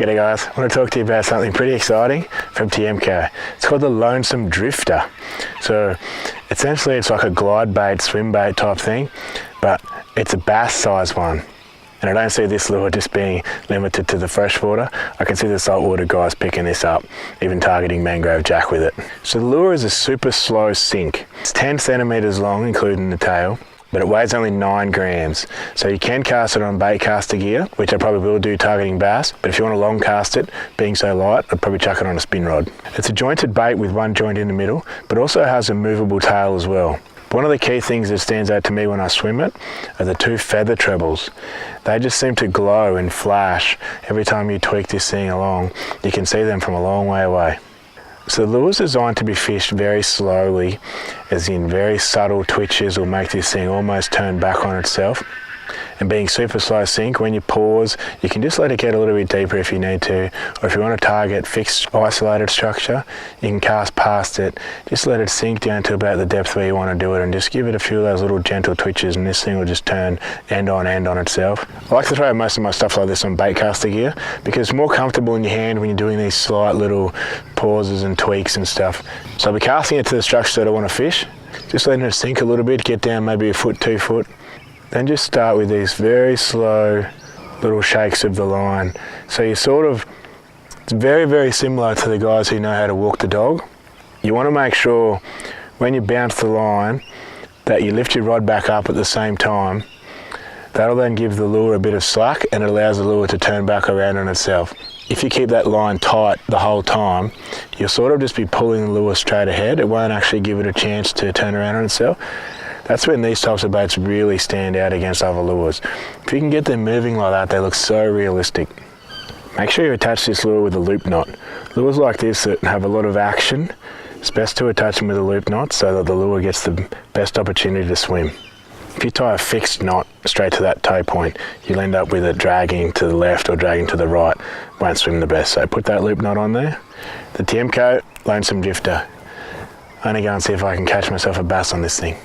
G'day guys, I want to talk to you about something pretty exciting from Tiemco. It's called the Lonesome Drifter. So essentially it's like a glide bait, swim bait type thing, but it's a bass size one. And I don't see this lure just being limited to the freshwater. I can see the saltwater guys picking this up, even targeting Mangrove Jack with it. So the lure is a super slow sink. It's 10 centimeters long, including the tail, but it weighs only 9 grams. So you can cast it on bait caster gear, which I probably will do targeting bass, but if you want to long cast it, being so light, I'd probably chuck it on a spin rod. It's a jointed bait with one joint in the middle, but also has a movable tail as well. One of the key things that stands out to me when I swim it are the 2 feather trebles. They just seem to glow and flash every time you tweak this thing along. You can see them from a long way away. So the lure is designed to be fished very slowly, as in very subtle twitches will make this thing almost turn back on itself. And being super slow sink, when you pause, you can just let it get a little bit deeper if you need to, or if you want to target fixed isolated structure, you can cast past it, just let it sink down to about the depth where you want to do it, and just give it a few of those little gentle twitches, and this thing will just turn end on itself. I like to throw most of my stuff like this on bait caster gear because it's more comfortable in your hand when you're doing these slight little pauses and tweaks and stuff. So I'll be casting it to the structure that I want to fish, just letting it sink a little bit, get down maybe a foot, 2 foot. Then just start with these very slow little shakes of the line. So you it's very, very similar to the guys who know how to walk the dog. You want to make sure when you bounce the line that you lift your rod back up at the same time. That'll then give the lure a bit of slack and it allows the lure to turn back around on itself. If you keep that line tight the whole time, you'll sort of just be pulling the lure straight ahead. It won't actually give it a chance to turn around on itself. That's when these types of baits really stand out against other lures. If you can get them moving like that, they look so realistic. Make sure you attach this lure with a loop knot. Lures like this that have a lot of action, it's best to attach them with a loop knot so that the lure gets the best opportunity to swim. If you tie a fixed knot straight to that toe point, you'll end up with it dragging to the left or dragging to the right. Won't swim the best, so put that loop knot on there. The Tiemco Lonesome Drifter. I'm gonna go and see if I can catch myself a bass on this thing.